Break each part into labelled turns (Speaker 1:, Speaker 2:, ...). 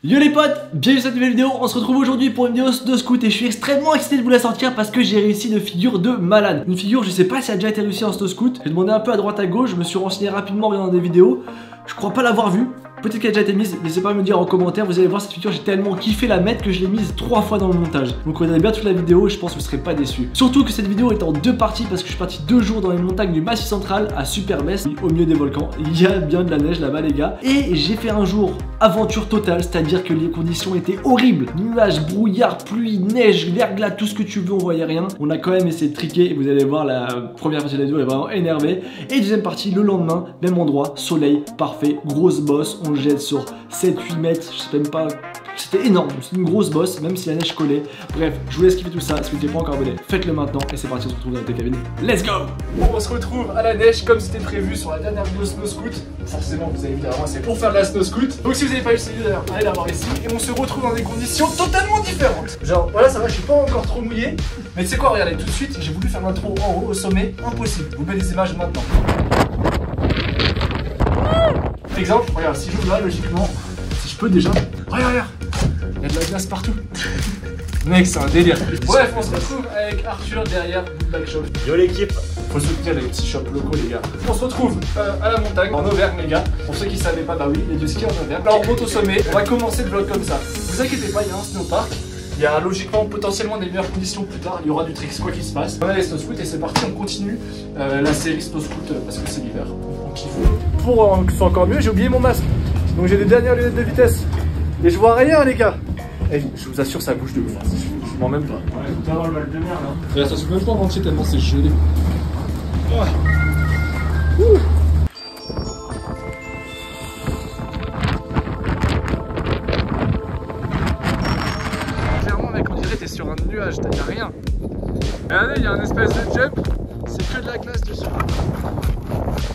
Speaker 1: Yo les potes, bienvenue sur cette nouvelle vidéo. On se retrouve aujourd'hui pour une vidéo de scoot et je suis extrêmement excité de vous la sortir parce que j'ai réussi une figure de malade. Une figure, je sais pas si elle a déjà été réussie en snow scoot. J'ai demandé un peu à droite à gauche, je me suis renseigné rapidement en regardant des vidéos. Je crois pas l'avoir vue. Peut-être qu'elle a déjà été mise, n'hésitez pas à me dire en commentaire. Vous allez voir cette figure, j'ai tellement kiffé la mettre que je l'ai mise 3 fois dans le montage. Donc regardez bien toute la vidéo et je pense que vous serez pas déçus. Surtout que cette vidéo est en 2 parties parce que je suis parti 2 jours dans les montagnes du Massif Central à Superbès, au milieu des volcans. Il y a bien de la neige là-bas les gars. Et j'ai fait un jour aventure totale, c'est-à-dire que les conditions étaient horribles. Nuages, brouillard, pluie, neige, verglas, tout ce que tu veux, on voyait rien. On a quand même essayé de triquer et vous allez voir la première partie de la vidéo est vraiment énervée. Et deuxième partie, le lendemain, même endroit, soleil, parfait, grosse bosse, on le jette sur 7-8 mètres, je sais même pas, c'était énorme, c'est une grosse bosse, même si la neige collait. Bref, je vous laisse kiffer tout ça, si vous n'êtes pas encore abonné, faites-le maintenant et c'est parti, on se retrouve dans la cabine. Let's go!
Speaker 2: On se retrouve à la neige comme c'était prévu sur la dernière vidéo Snow Scoot. Forcément, vous avez vu derrière moi, c'est pour faire de la Snow Scoot. Donc si vous n'avez pas eu cette vidéo, allez la voir ici. Et on se retrouve dans des conditions totalement différentes. Genre, voilà, ça va, je suis pas encore trop mouillé. Mais tu sais quoi, regardez, tout de suite, j'ai voulu faire l'intro en haut, au sommet, impossible. Vous mettez des images maintenant. Exemple, regarde, si j'ouvre là, logiquement, si je peux déjà. Regarde, il y a de la glace partout. Mec, c'est un délire. Bref, on se retrouve avec Arthur derrière Bootbag Shop. Yo l'équipe. Faut soutenir les petits shops locaux, les gars. On se retrouve à la montagne, en Auvergne, les gars. Pour ceux qui savaient pas, bah oui, il y a du ski en Auvergne. Là, on monte au sommet. On va commencer le vlog comme ça. Vous inquiétez pas, il y a un snowpark. Il y a logiquement potentiellement des meilleures conditions plus tard. Il y aura du tricks, quoi qu'il se passe. On a les snow scoot et c'est parti. On continue la série snow scoot parce que c'est l'hiver. On kiffe. Pour que ce soit encore mieux, j'ai oublié mon masque. Donc j'ai des dernières lunettes de vitesse. Et je vois rien, les gars. Et je vous assure, ça bouge de ouf. Je m'en même pas. Ouais, tout à l'heure, le mal de merde. Regarde, ça souffle même pas en entier tellement c'est gelé. Oh. Clairement, mec, on dirait que t'es sur un nuage, y'a rien. Regardez, il y a un espèce de jump, c'est que de la glace dessus.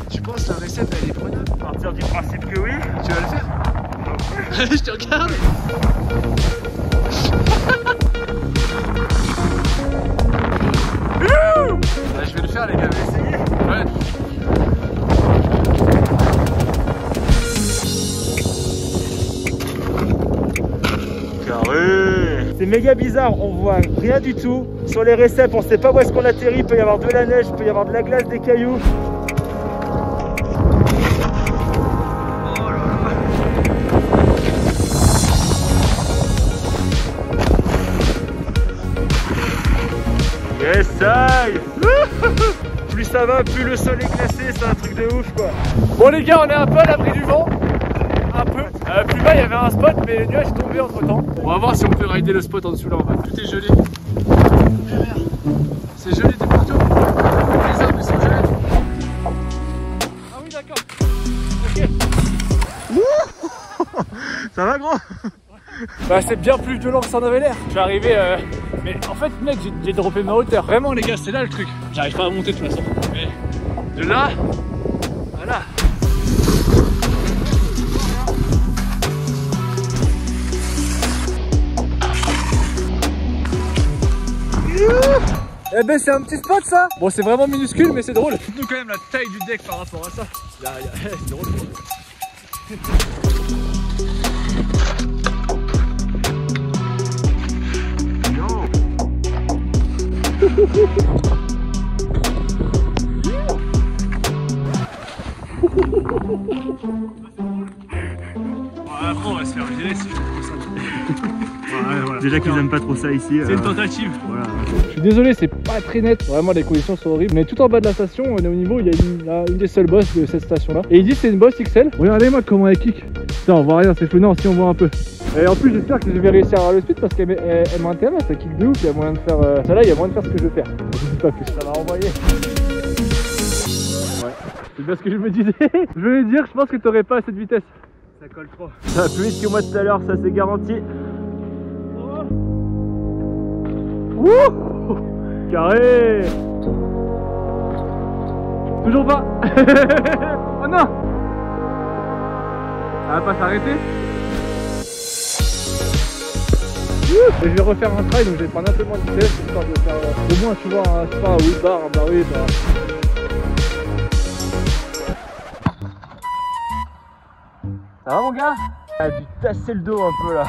Speaker 2: Tu penses la recette elle est prenable?
Speaker 3: Partir du principe que oui.
Speaker 2: Tu vas le faire?
Speaker 3: Non.
Speaker 2: Je te regarde. Bah, je vais le faire les gars, mais essayez. Ouais.
Speaker 3: Carré. C'est méga bizarre, on voit rien du tout. Sur les réceps, on sait pas où est-ce qu'on atterrit. Il peut y avoir de la neige, il peut y avoir de la glace, des cailloux. Essaye. Plus ça va, plus le sol est glacé, c'est un truc de ouf quoi.
Speaker 2: Bon les gars, on est un peu à l'abri du vent. Un peu. Plus bas il y avait un spot mais le nuage est tombé entre temps. On va voir si on peut rider le spot en dessous là en bas. Tout est gelé. C'est gelé de partout. Les arbres ils sont gelés. Ah oui d'accord. Ok.
Speaker 3: Ça va gros?
Speaker 2: Bah c'est bien plus violent que ça en avait l'air. Je suis arrivé mais en fait mec j'ai droppé ma hauteur. Vraiment les gars c'est là le truc. J'arrive pas à monter de toute façon. Mais de là à là. Eh ben c'est un petit spot ça. Bon c'est vraiment minuscule mais c'est drôle. Dites-nous quand même la taille du deck par rapport à ça. C'est drôle. Après on va se faire virer si je trouve ça.
Speaker 3: Ouais, voilà. Déjà qu'ils aiment pas trop ça ici.
Speaker 2: C'est une tentative.
Speaker 3: Voilà.
Speaker 2: Je suis désolé, c'est pas très net. Vraiment, les conditions sont horribles. Mais tout en bas de la station, on est au niveau, il y a une des seules bosses de cette station là. Et il dit que c'est une bosse XL. Regardez-moi comment elle kick. Putain, on voit rien, c'est fou. Non, si on voit un peu. Et en plus, j'espère que je vais réussir à avoir le speed parce qu'elle m'intéresse. Ça kick de ouf. Il y a moyen de faire. Celle-là, il y a moyen de faire ce que je veux faire. Je dis pas plus. Ça va envoyer. Ouais. C'est bien ce que je me disais. Je voulais dire, je pense que t'aurais pas à cette vitesse.
Speaker 3: Ça colle trop. Ça va plus vite que moi tout à l'heure, ça c'est garanti.
Speaker 2: Wouh! Carré! Toujours pas! Oh non! Ça va pas s'arrêter? Et je vais refaire un try donc je vais prendre un peu moins de vitesse histoire de faire au moins tu vois un, je sais pas, un 8 bar, un bar 8 bar. Ça va mon gars?
Speaker 3: Elle a dû tasser le dos un peu là.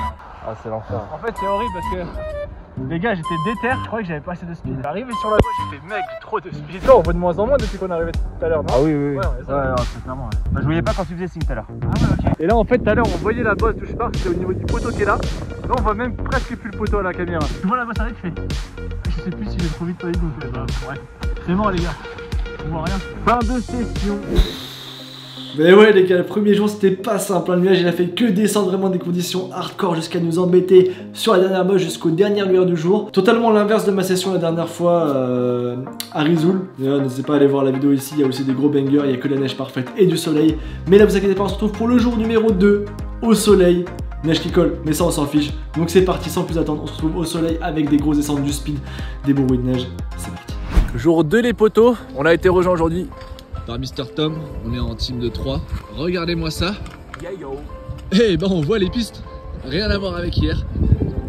Speaker 3: Ah c'est l'enfer.
Speaker 2: En fait c'est horrible parce que les gars j'étais déter, je croyais que j'avais pas assez de speed. Arrivé sur la voie j'ai fait mec j'ai trop de speed. On voit de moins en moins depuis qu'on est arrivé tout à l'heure, non?
Speaker 3: Ah oui oui.
Speaker 2: Ouais,
Speaker 3: non, c'est clairement. Ouais. Bah, je voyais pas quand tu faisais signe tout à l'heure.
Speaker 2: Ah ouais ok. Et là en fait tout à l'heure on voyait la bosse touche pas, c'était au niveau du poteau qui est là. Là on voit même presque plus le poteau à la caméra. Tu vois la bosse arrive, tu fais. Je sais plus si j'ai trop vite pas vite donc bah ouais. C'est mort les gars. On voit rien.
Speaker 3: Fin de session.
Speaker 1: Mais ouais les gars, le premier jour c'était pas simple, le nuage il a fait que descendre vraiment des conditions hardcore jusqu'à nous embêter sur la dernière bosse jusqu'aux dernières lueurs du jour. Totalement l'inverse de ma session la dernière fois à Rizoul. D'ailleurs n'hésitez pas à aller voir la vidéo ici, il y a aussi des gros bangers, il y a que la neige parfaite et du soleil. Mais là vous inquiétez pas, on se retrouve pour le jour numéro 2 au soleil. Neige qui colle, mais ça on s'en fiche. Donc c'est parti sans plus attendre, on se retrouve au soleil avec des grosses descentes du speed, des beaux bruits de neige, c'est parti.
Speaker 2: Jour 2 les poteaux, on a été rejoint aujourd'hui
Speaker 4: par Mr Tom, on est en team de 3. Regardez-moi ça. Eh ben on voit les pistes, rien à voir avec hier.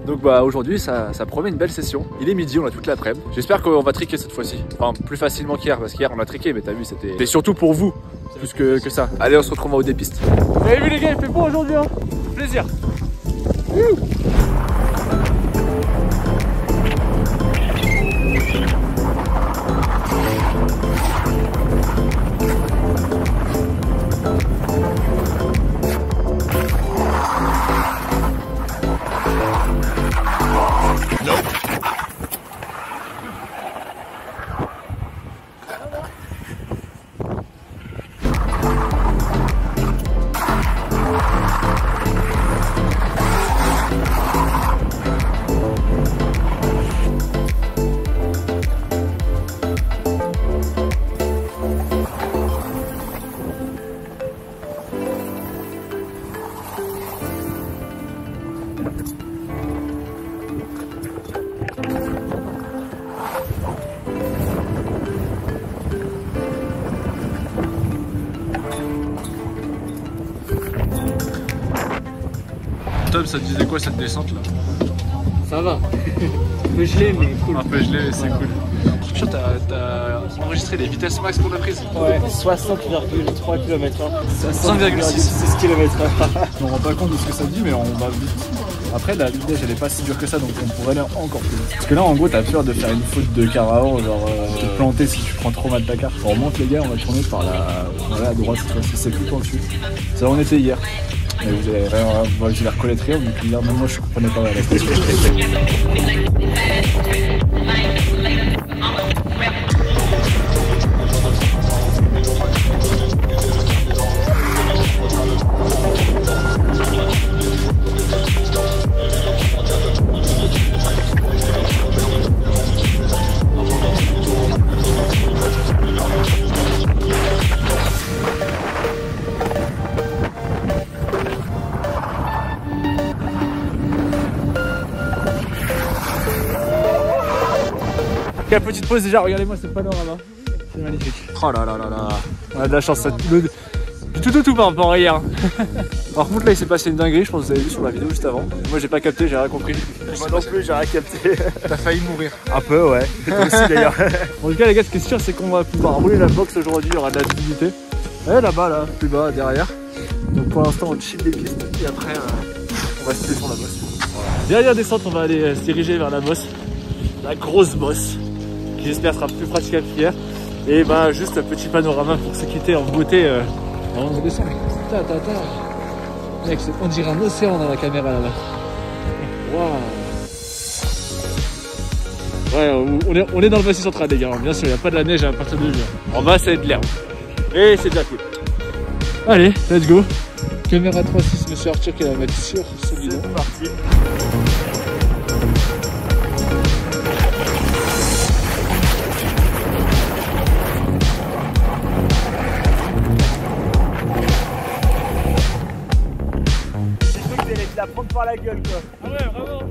Speaker 2: Donc bah aujourd'hui ça promet une belle session. Il est midi, on a toute l'après-midi. J'espère qu'on va triquer cette fois-ci. Enfin plus facilement qu'hier parce qu'hier on a triqué mais t'as vu c'était surtout pour vous plus que ça. Allez on se retrouve en haut des pistes. Vous avez vu les gars il fait beau aujourd'hui hein. Plaisir. Tom, ça te disait quoi cette descente là?
Speaker 3: Ça va. Un peu gelé mais cool.
Speaker 2: Un peu gelé mais c'est cool. Je suis sûr que t'as enregistré les vitesses max qu'on a prises.
Speaker 3: Ouais, 60,3 km/h.
Speaker 2: 5,6
Speaker 3: km/h.
Speaker 2: On ne rend pas compte de ce que ça dit mais on va vite. Après la neige elle est pas si dure que ça donc on pourrait aller encore plus vite. Parce que là en gros t'as peur de faire une faute de carao, genre te planter si tu prends trop mal ta carte. On remonte les gars, on va tourner par la à droite cette fois-ci, c'est tout en dessus. Ça on était hier. Mais vous allez reconnaître rien, donc hier même moi je comprenais pas la station. Quelle petite pause déjà, regardez-moi ce panorama. C'est magnifique. Oh là là là là. On a de la chance, ça tout par rapport à hier. Par contre là il s'est passé une dinguerie, je pense que vous avez vu sur la vidéo juste avant. Moi j'ai pas capté, j'ai rien compris.
Speaker 3: Moi non plus j'ai rien capté.
Speaker 2: T'as failli mourir.
Speaker 3: Un peu ouais. Toi aussi d'ailleurs.
Speaker 2: En tout cas les gars ce qui est sûr c'est qu'on va pouvoir rouler la box aujourd'hui, il y aura de la visibilité. Et là-bas là, plus bas derrière. Donc pour l'instant on chill des pistes et après on va se sur la bosse. Voilà. Derrière descente on va aller se diriger vers la bosse. La grosse bosse. Qui j'espère sera plus praticable qu'hier. Et bah juste un petit panorama pour se quitter en beauté avant de descendre. Mec, on dirait un océan dans la caméra là-bas. Waouh. Ouais, on est dans le massif central les gars. Bien sûr, il n'y a pas de la neige à partir de juin. En bas, c'est de l'herbe. Et c'est déjà cool. Allez, let's go. Caméra 3.6, monsieur Arthur qui va la mettre sur ce bidon.
Speaker 3: C'est parti. La prendre par la gueule quoi.
Speaker 2: Ah ouais vraiment.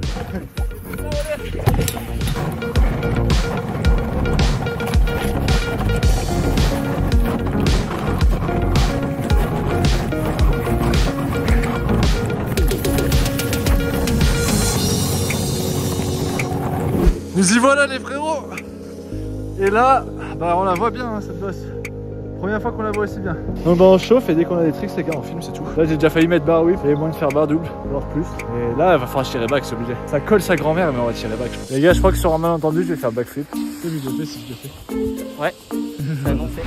Speaker 2: Nous y voilà les frérots. Et là, bah on la voit bien hein, cette bosse.
Speaker 3: Première fois qu'on la voit aussi bien. Donc bah on chauffe et dès qu'on a des tricks les gars on filme, c'est tout. Là j'ai déjà failli mettre barre whip, j'avais moyen de faire barre double, voire plus. Et là il va falloir tirer back, c'est obligé. Ça colle sa grand-mère mais on va tirer back. Les gars je crois que sur un malentendu je vais faire backflip. C'est lui je le fais si je le fais. Ouais. Ça non fait.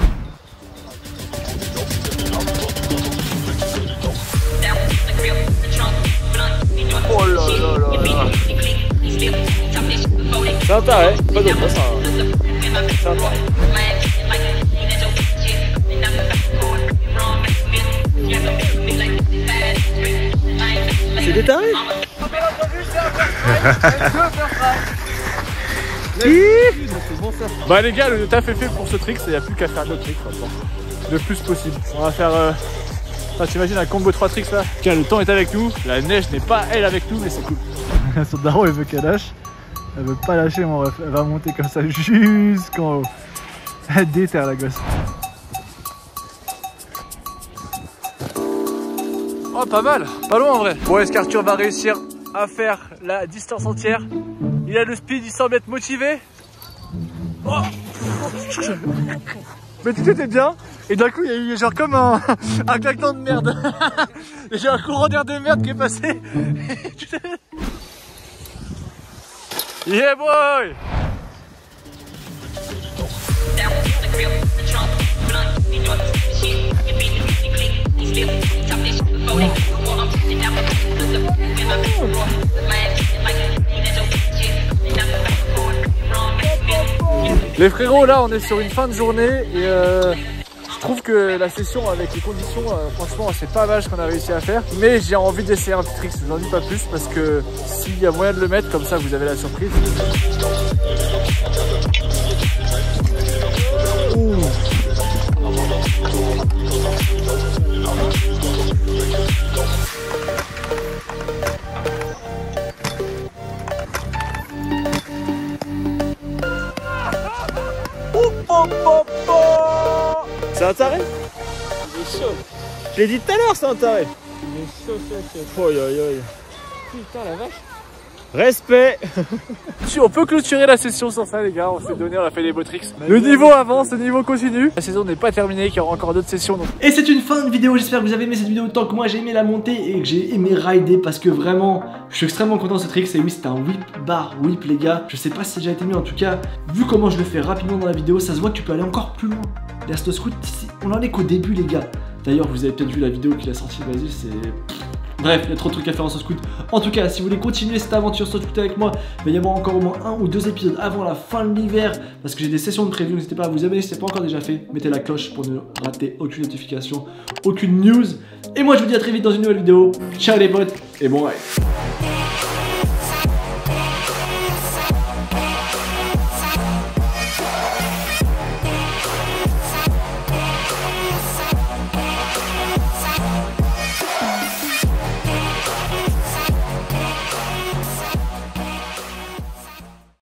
Speaker 3: Oh là là là là. C'est un taré, pas d'autre, c'est un taré. C'est des tarés. Bah les gars, le taf est fait pour ce trick, il n'y a plus qu'à faire d'autres tricks maintenant. Le plus possible. On va faire... Enfin, t'imagines un combo 3 tricks là. Tiens, le temps est avec nous, la neige n'est pas elle avec nous, mais c'est cool. Son daron, elle veut qu'elle lâche. Elle veut pas lâcher mon ref. Elle va monter comme ça jusqu'en haut. Elle déterre la gosse. Oh, pas mal, pas loin en vrai. Bon, est-ce qu'Arthur va réussir à faire la distance entière? Il a le speed, il semble être motivé. Oh. Mais tout était bien. Et d'un coup, il y a eu genre comme un claquement de merde. J'ai un courant d'air de merde qui est passé. Yeah boy! Les frérots, là on est sur une fin de journée et je trouve que la session avec les conditions, franchement c'est pas mal ce qu'on a réussi à faire. Mais j'ai envie d'essayer un petit trick, je vous en dis pas plus parce que s'il y a moyen de le mettre, comme ça vous avez la surprise. Ouh. C'est un taré? Il est chaud. Je l'ai dit tout à l'heure, c'est un taré. Il est chaud, chaud, chaud. Aïe aïe aïe. Putain la vache. Respect. Si on peut clôturer la session sur ça les gars, on s'est donné, on a fait des beaux tricks. Le niveau avance, le niveau continue. La saison n'est pas terminée, qu'il y aura encore d'autres sessions. Donc.
Speaker 1: Et c'est une fin de vidéo, j'espère que vous avez aimé cette vidéo autant que moi j'ai aimé la monter et que j'ai aimé rider parce que vraiment je suis extrêmement content de ce trick. Et oui, c'était un whip bar whip les gars. Je sais pas si ça a déjà été mis, en tout cas vu comment je le fais rapidement dans la vidéo, ça se voit que tu peux aller encore plus loin. Les Asto Scoot, on en est qu'au début les gars. D'ailleurs vous avez peut-être vu la vidéo qu'il a sortie, vas-y c'est... Bref, il y a trop de trucs à faire en Soscoot. En tout cas, si vous voulez continuer cette aventure Soscoot avec moi, il va y avoir encore au moins 1 ou 2 épisodes avant la fin de l'hiver. Parce que j'ai des sessions de prévues, n'hésitez pas à vous abonner si ce n'est pas encore déjà fait. Mettez la cloche pour ne rater aucune notification, aucune news. Et moi je vous dis à très vite dans une nouvelle vidéo. Ciao les potes et bon ride.